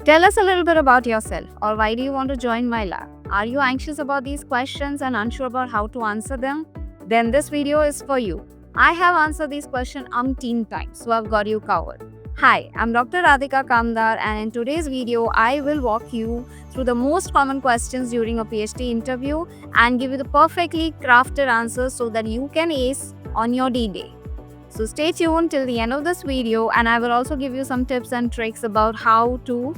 Tell us a little bit about yourself, or why do you want to join my lab? Are you anxious about these questions and unsure about how to answer them? Then this video is for you. I have answered these questions umpteen times, so I've got you covered. Hi, I'm Dr. Radhika Kamdar, and in today's video, I will walk you through the most common questions during a PhD interview and give you the perfectly crafted answers so that you can ace on your D-Day. So stay tuned till the end of this video, and I will also give you some tips and tricks about how to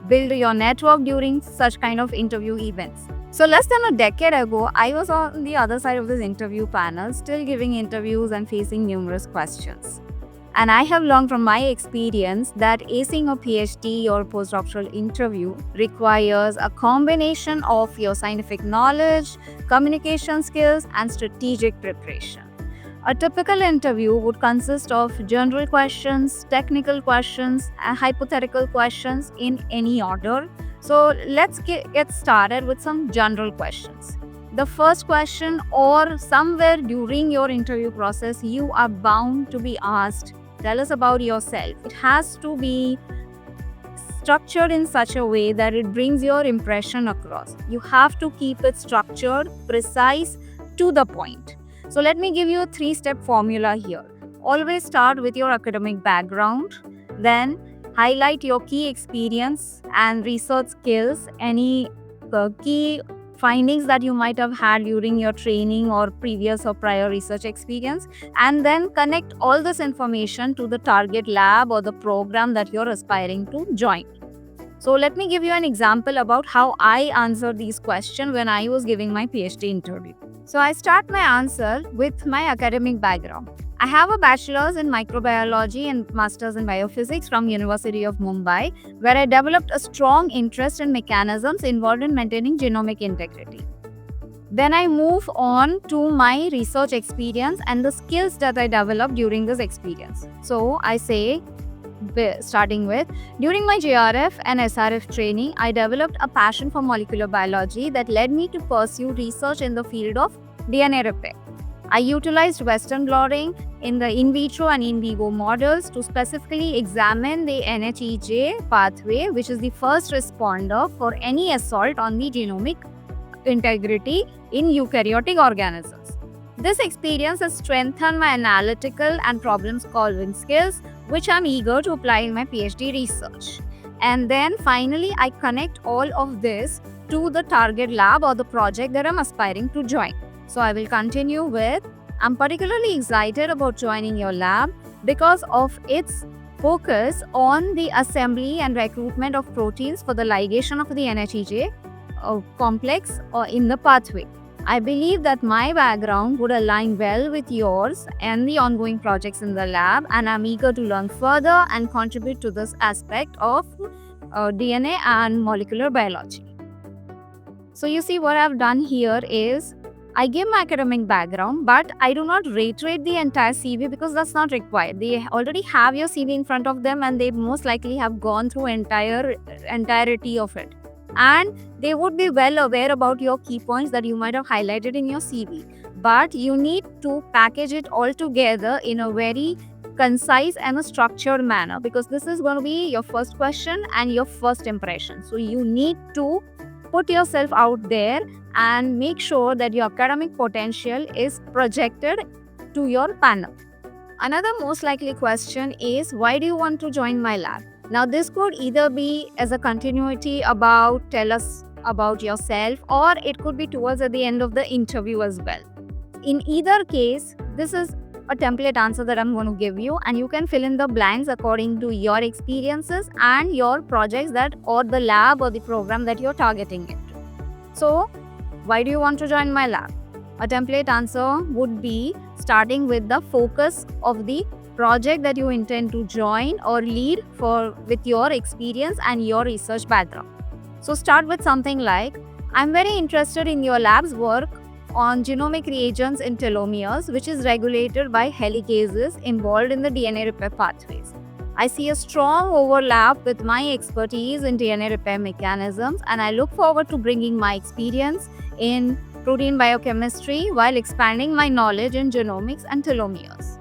build your network during such kind of interview events. So less than a decade ago, I was on the other side of this interview panel, still giving interviews and facing numerous questions. And I have learned from my experience that acing a PhD or postdoctoral interview requires a combination of your scientific knowledge, communication skills, and strategic preparation. A typical interview would consist of general questions, technical questions, and hypothetical questions in any order. So let's get started with some general questions. The first question, or somewhere during your interview process, you are bound to be asked, tell us about yourself. It has to be structured in such a way that it brings your impression across. You have to keep it structured, precise, to the point. So let me give you a 3-step formula here. Always start with your academic background, then highlight your key experience and research skills, any key findings that you might have had during your training or previous or prior research experience, and then connect all this information to the target lab or the program that you're aspiring to join. So let me give you an example about how I answered these questions when I was giving my PhD interview. So I start my answer with my academic background. I have a bachelor's in microbiology and master's in biophysics from University of Mumbai, where I developed a strong interest in mechanisms involved in maintaining genomic integrity. Then I move on to my research experience and the skills that I developed during this experience. So I say, starting with, during my JRF and SRF training, I developed a passion for molecular biology that led me to pursue research in the field of DNA repair. I utilized Western blotting in the in vitro and in vivo models to specifically examine the NHEJ pathway, which is the first responder for any assault on the genomic integrity in eukaryotic organisms. This experience has strengthened my analytical and problem-solving skills, which I'm eager to apply in my PhD research. And then finally, I connect all of this to the target lab or the project that I'm aspiring to join. So I will continue with, I'm particularly excited about joining your lab because of its focus on the assembly and recruitment of proteins for the ligation of the NHEJ complex or in the pathway. I believe that my background would align well with yours and the ongoing projects in the lab, and I'm eager to learn further and contribute to this aspect of DNA and molecular biology. So you see, what I've done here is I give my academic background, but I do not reiterate the entire CV because that's not required. They already have your CV in front of them and they most likely have gone through entirety of it. And they would be well aware about your key points that you might have highlighted in your CV. But you need to package it all together in a very concise and a structured manner, because this is going to be your first question and your first impression. So you need to put yourself out there and make sure that your academic potential is projected to your panel. Another most likely question is, why do you want to join my lab? Now, this could either be as a continuity about tell us about yourself, or it could be towards at the end of the interview as well. In either case, this is a template answer that I'm going to give you, and you can fill in the blanks according to your experiences and your projects that or the lab or the program that you're targeting into. So, why do you want to join my lab? A template answer would be starting with the focus of the project that you intend to join or lead with your experience and your research background. So start with something like, I'm very interested in your lab's work on genomic reagents in telomeres, which is regulated by helicases involved in the DNA repair pathways. I see a strong overlap with my expertise in DNA repair mechanisms, and I look forward to bringing my experience in protein biochemistry while expanding my knowledge in genomics and telomeres.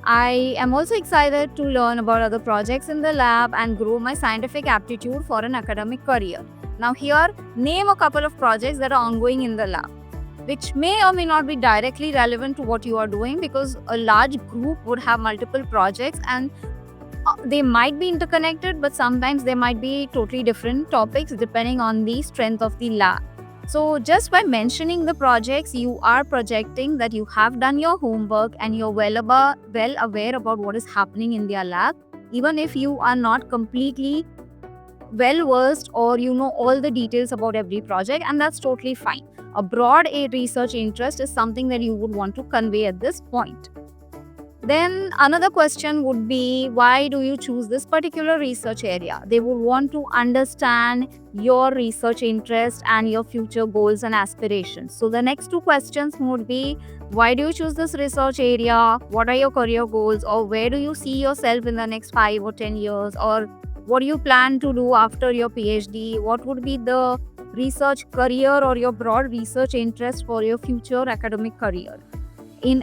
I am also excited to learn about other projects in the lab and grow my scientific aptitude for an academic career. Now, here, name a couple of projects that are ongoing in the lab, which may or may not be directly relevant to what you are doing, because a large group would have multiple projects and they might be interconnected, but sometimes they might be totally different topics depending on the strength of the lab. So, just by mentioning the projects, you are projecting that you have done your homework and you're well aware about what is happening in their lab, even if you are not completely well versed or you know all the details about every project, and that's totally fine. A broad research interest is something that you would want to convey at this point. Then another question would be, why do you choose this particular research area? They would want to understand your research interest and your future goals and aspirations. So the next two questions would be, why do you choose this research area? What are your career goals? Or where do you see yourself in the next 5 or 10 years? Or what do you plan to do after your PhD? What would be the research career or your broad research interest for your future academic career? In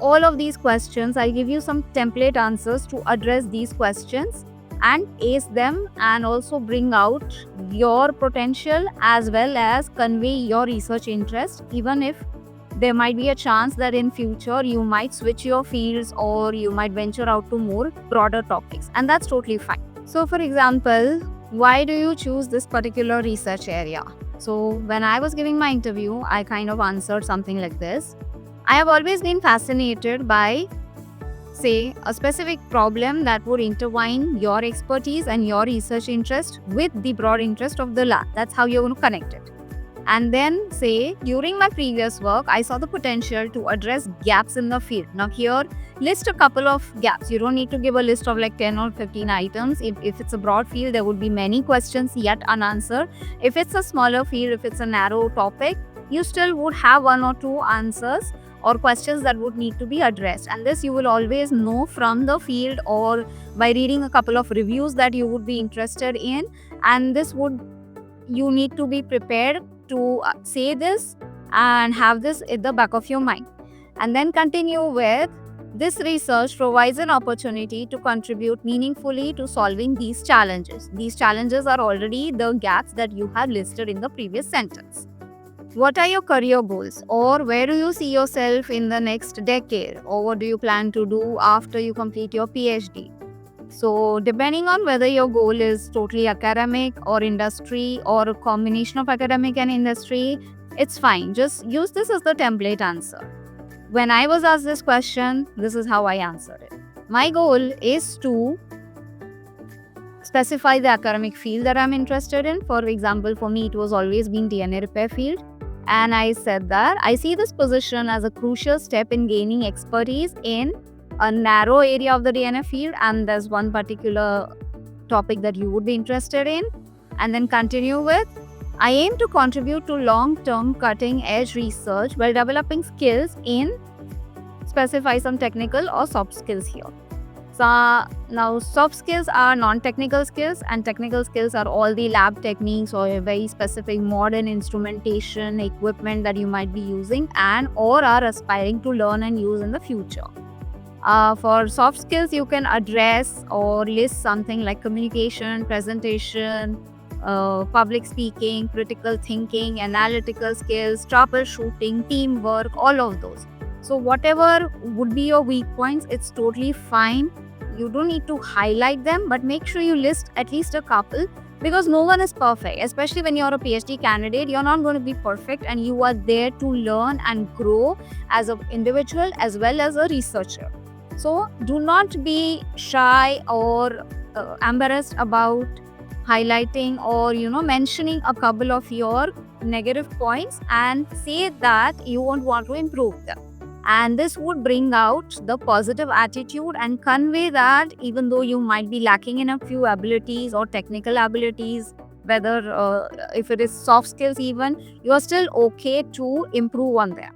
all of these questions, I'll give you some template answers to address these questions and ace them, and also bring out your potential as well as convey your research interest, even if there might be a chance that in future you might switch your fields or you might venture out to more broader topics, and that's totally fine. So for example, why do you choose this particular research area? So when I was giving my interview, I kind of answered something like this. I have always been fascinated by, say, a specific problem that would intertwine your expertise and your research interest with the broad interest of the lab. That's how you're going to connect it. And then say, during my previous work, I saw the potential to address gaps in the field. Now here, list a couple of gaps. You don't need to give a list of like 10 or 15 items. If it's a broad field, there would be many questions yet unanswered. If it's a smaller field, if it's a narrow topic, you still would have one or two answers or questions that would need to be addressed. And this you will always know from the field or by reading a couple of reviews that you would be interested in. And you need to be prepared to say this and have this at the back of your mind. And then continue with, this research provides an opportunity to contribute meaningfully to solving these challenges. These challenges are already the gaps that you have listed in the previous sentence. What are your career goals, or where do you see yourself in the next decade, or what do you plan to do after you complete your PhD? So depending on whether your goal is totally academic or industry or a combination of academic and industry, it's fine. Just use this as the template answer. When I was asked this question, this is how I answered it. My goal is to specify the academic field that I'm interested in. For example, for me, it was always been DNA repair field. And I said that I see this position as a crucial step in gaining expertise in a narrow area of the DNA field, and there's one particular topic that you would be interested in. And then continue with, I aim to contribute to long-term cutting-edge research while developing skills in, specify some technical or soft skills here. So now soft skills are non-technical skills, and technical skills are all the lab techniques or very specific modern instrumentation equipment that you might be using and or are aspiring to learn and use in the future. For soft skills, you can address or list something like communication, presentation, public speaking, critical thinking, analytical skills, troubleshooting, teamwork, all of those. So whatever would be your weak points, it's totally fine. You don't need to highlight them, but make sure you list at least a couple, because no one is perfect. Especially when you're a PhD candidate, you're not going to be perfect, and you are there to learn and grow as an individual as well as a researcher. So do not be shy or embarrassed about highlighting or mentioning a couple of your negative points, and say that you won't want to improve them. And this would bring out the positive attitude and convey that even though you might be lacking in a few abilities or technical abilities, whether if it is soft skills even, you are still okay to improve on them.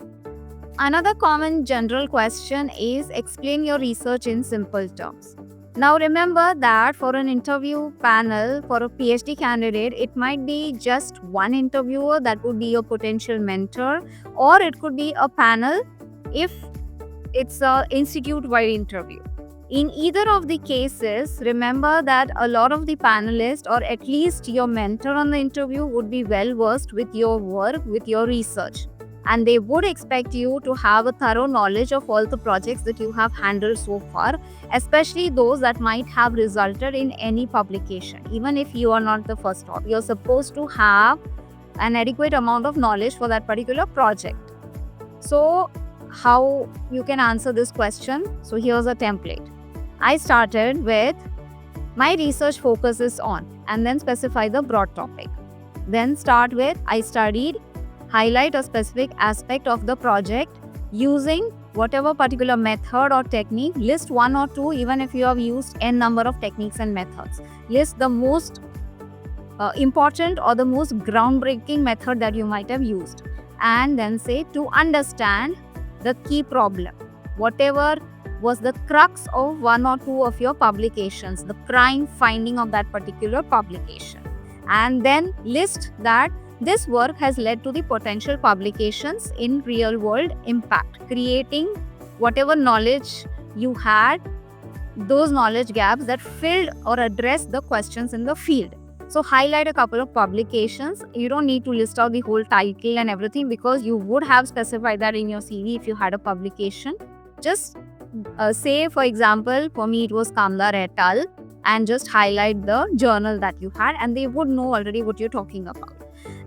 Another common general question is, explain your research in simple terms. Now remember that for an interview panel for a PhD candidate, it might be just one interviewer that would be your potential mentor, or it could be a panel if it's a institute-wide interview. In either of the cases, remember that a lot of the panelists, or at least your mentor on the interview, would be well versed with your work, with your research. And they would expect you to have a thorough knowledge of all the projects that you have handled so far, especially those that might have resulted in any publication. Even if you are not the first stop, you're supposed to have an adequate amount of knowledge for that particular project. So, how you can answer this question? So, here's a template. I started with my research focuses on, and then specify the broad topic. Then start with I studied, highlight a specific aspect of the project using whatever particular method or technique. List one or two, even if you have used n number of techniques and methods. List the most important or the most groundbreaking method that you might have used, and then say to understand the key problem, whatever was the crux of one or two of your publications, the prime finding of that particular publication, and then list that this work has led to the potential publications in real world impact, creating whatever knowledge you had, those knowledge gaps that filled or addressed the questions in the field. So highlight a couple of publications. You don't need to list out the whole title and everything, because you would have specified that in your CV if you had a publication. Just say, for example, for me it was Kamlar et al., and just highlight the journal that you had, and they would know already what you're talking about.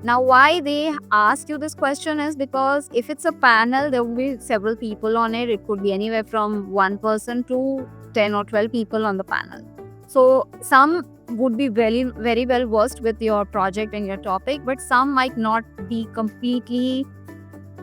Now, why they ask you this question is because if it's a panel, there will be several people on it. It could be anywhere from 1 person to 10 or 12 people on the panel. So some would be very, very well versed with your project and your topic, but some might not be completely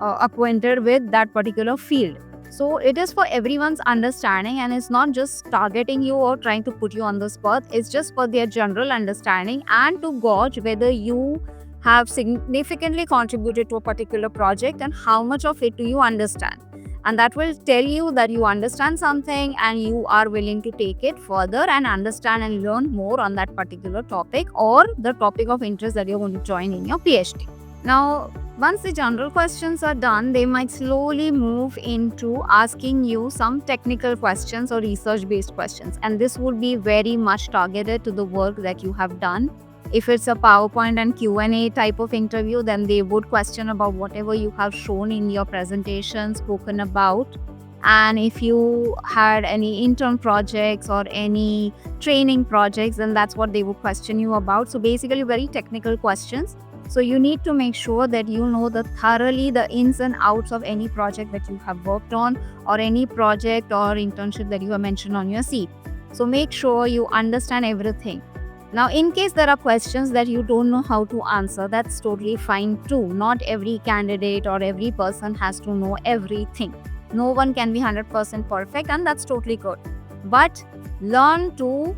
acquainted with that particular field. So it is for everyone's understanding, and it's not just targeting you or trying to put you on the spot. It's just for their general understanding and to gauge whether you have significantly contributed to a particular project and how much of it do you understand. And that will tell you that you understand something and you are willing to take it further and understand and learn more on that particular topic or the topic of interest that you're going to join in your PhD. Now, once the general questions are done, they might slowly move into asking you some technical questions or research-based questions. And this would be very much targeted to the work that you have done. If it's a PowerPoint and Q&A type of interview, then they would question about whatever you have shown in your presentation, spoken about. And if you had any intern projects or any training projects, then that's what they would question you about. So basically very technical questions. So you need to make sure that you know thoroughly the ins and outs of any project that you have worked on or any project or internship that you have mentioned on your CV. So make sure you understand everything. Now, in case there are questions that you don't know how to answer, that's totally fine too. Not every candidate or every person has to know everything. No one can be 100% perfect, and that's totally good. But learn to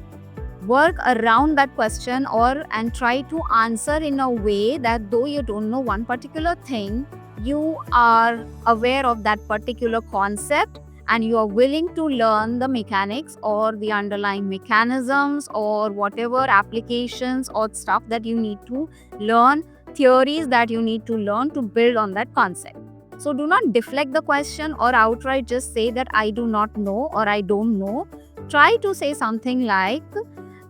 work around that question and try to answer in a way that though you don't know one particular thing, you are aware of that particular concept and you are willing to learn the mechanics or the underlying mechanisms or whatever applications or stuff that you need to learn, theories that you need to learn to build on that concept. So do not deflect the question or outright just say that I do not know or I don't know. Try to say something like,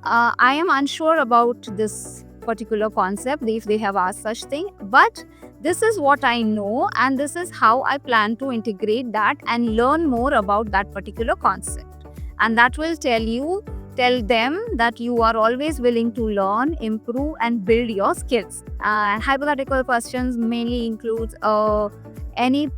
I am unsure about this particular concept if they have asked such thing, but this is what I know and this is how I plan to integrate that and learn more about that particular concept. And that will tell them that you are always willing to learn, improve and build your skills. And hypothetical questions mainly includes any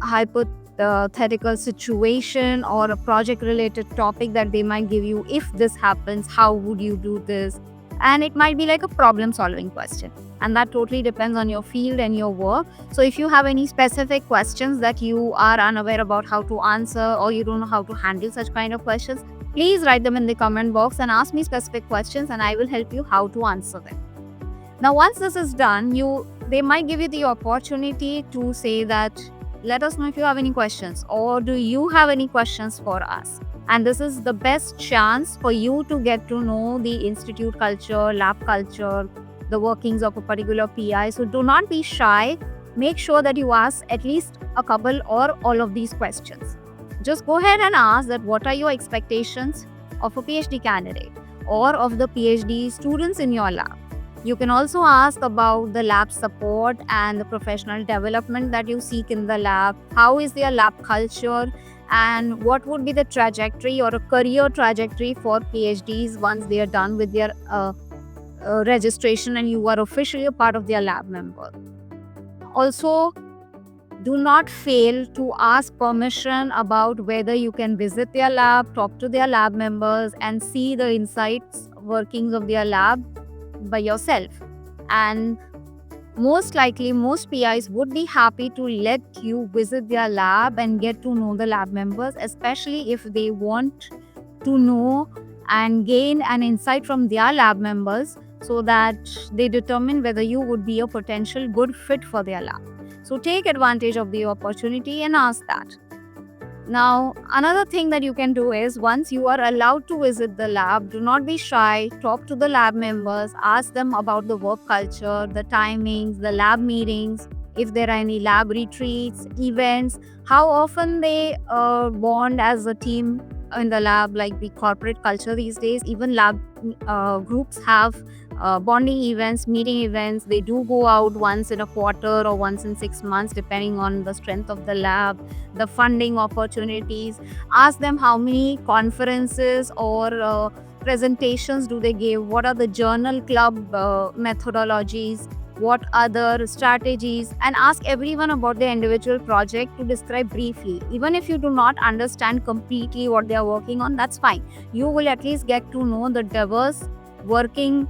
hypothetical situation or a project related topic that they might give you. If this happens, how would you do this? And it might be like a problem solving question, and that totally depends on your field and your work. So if you have any specific questions that you are unaware about how to answer or you don't know how to handle such kind of questions, please write them in the comment box and ask me specific questions and I will help you how to answer them. Now once this is done, they might give you the opportunity to say that let us know if you have any questions or do you have any questions for us. And this is the best chance for you to get to know the institute culture, lab culture, the workings of a particular PI. So do not be shy. Make sure that you ask at least a couple or all of these questions. Just go ahead and ask that what are your expectations of a PhD candidate or of the PhD students in your lab. You can also ask about the lab support and the professional development that you seek in the lab. How is their lab culture, and what would be the trajectory or a career trajectory for PhDs once they are done with their registration and you are officially a part of their lab member. Also, do not fail to ask permission about whether you can visit their lab, talk to their lab members, and see the insights, workings of their lab by yourself. And most likely, most PIs would be happy to let you visit their lab and get to know the lab members, especially if they want to know and gain an insight from their lab members so that they determine whether you would be a potential good fit for their lab. So take advantage of the opportunity and ask that. Now, another thing that you can do is once you are allowed to visit the lab, do not be shy. Talk to the lab members, ask them about the work culture, the timings, the lab meetings, if there are any lab retreats, events, how often they bond as a team in the lab, like the corporate culture these days. Even lab groups have bonding events, meeting events. They do go out once in a quarter or once in 6 months, depending on the strength of the lab, the funding opportunities. Ask them how many conferences or presentations do they give, what are the journal club methodologies, what other strategies, and ask everyone about their individual project to describe briefly. Even if you do not understand completely what they are working on, that's fine. You will at least get to know the diverse working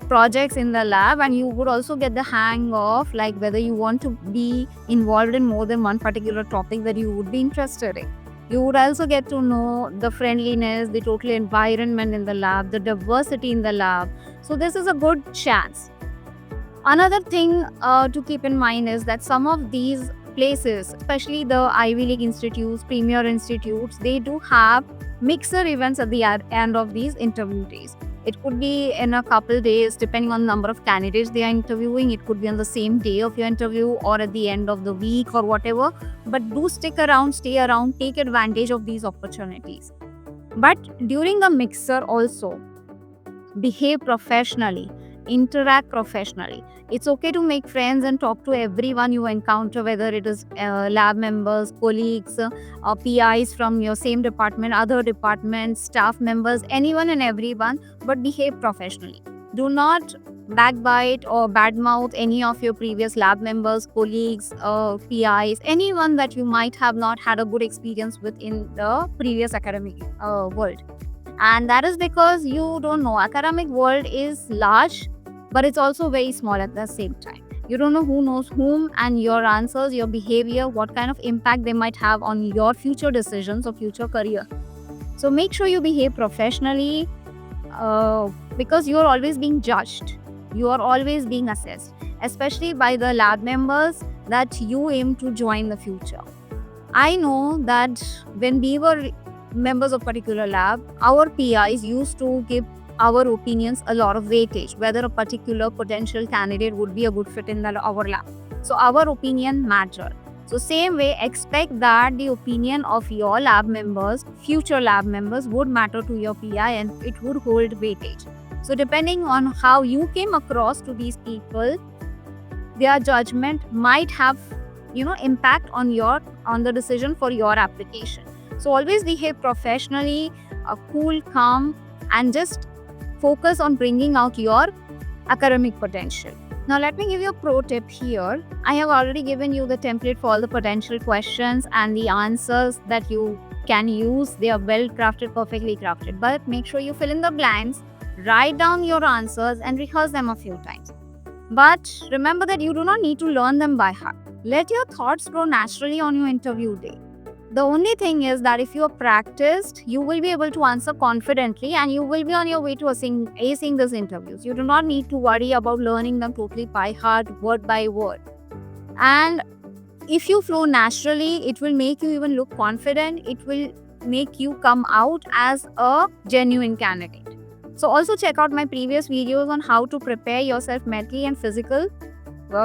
projects in the lab, and you would also get the hang of like whether you want to be involved in more than one particular topic that you would be interested in. You would also get to know the friendliness, the total environment in the lab, the diversity in the lab. So this is a good chance. Another thing to keep in mind is that some of these places, especially the Ivy League institutes, premier institutes, they do have mixer events at the end of these interview days. It could be in a couple days, depending on the number of candidates they are interviewing. It could be on the same day of your interview or at the end of the week or whatever. But do stick around, stay around, take advantage of these opportunities. But during the mixer also, behave professionally, interact professionally. It's okay to make friends and talk to everyone you encounter, whether it is lab members, colleagues, or PIs from your same department, other departments, staff members, anyone and everyone, but behave professionally. Do not backbite or badmouth any of your previous lab members, colleagues, PIs, anyone that you might have not had a good experience with in the previous academic world. And that is because you don't know. Academic world is large, but it's also very small at the same time. You don't know who knows whom, and your answers, your behavior, what kind of impact they might have on your future decisions or future career. So make sure you behave professionally because you are always being judged. You are always being assessed, especially by the lab members that you aim to join in the future. I know that when we were members of particular lab, our PIs used to give our opinions a lot of weightage, whether a particular potential candidate would be a good fit in our lab. So our opinion mattered. So same way, expect that the opinion of your lab members, future lab members, would matter to your PI and it would hold weightage. So depending on how you came across to these people, their judgment might have impact on the decision for your application. So always behave professionally, cool, calm, and just focus on bringing out your academic potential. Now let me give you a pro tip here. I have already given you the template for all the potential questions and the answers that you can use. They are well crafted, perfectly crafted. But make sure you fill in the blanks, write down your answers and rehearse them a few times. But remember that you do not need to learn them by heart. Let your thoughts flow naturally on your interview day. The only thing is that if you are practiced, you will be able to answer confidently and you will be on your way to acing these interviews. You do not need to worry about learning them totally by heart, word by word. And if you flow naturally, it will make you even look confident. It will make you come out as a genuine candidate. So also check out my previous videos on how to prepare yourself mentally and physically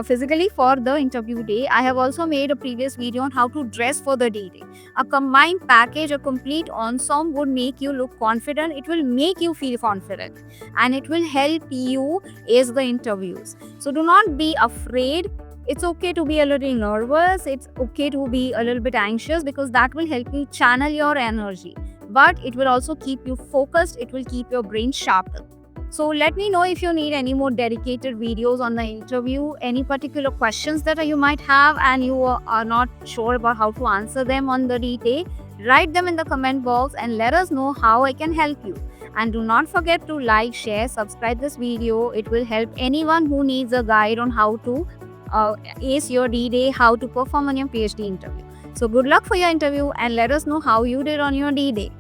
physically for the interview day. I have also made a previous video on how to dress for the D-Day. A combined package, a complete ensemble would make you look confident. It will make you feel confident and it will help you ace the interviews. So do not be afraid. It's okay to be a little nervous. It's okay to be a little bit anxious because that will help you channel your energy. But it will also keep you focused. It will keep your brain sharpened. So let me know if you need any more dedicated videos on the interview, any particular questions that you might have and you are not sure about how to answer them on the D-Day. Write them in the comment box and let us know how I can help you. And do not forget to like, share, subscribe this video. It will help anyone who needs a guide on how to ace your D-Day, how to perform on your PhD interview. So good luck for your interview and let us know how you did on your D-Day.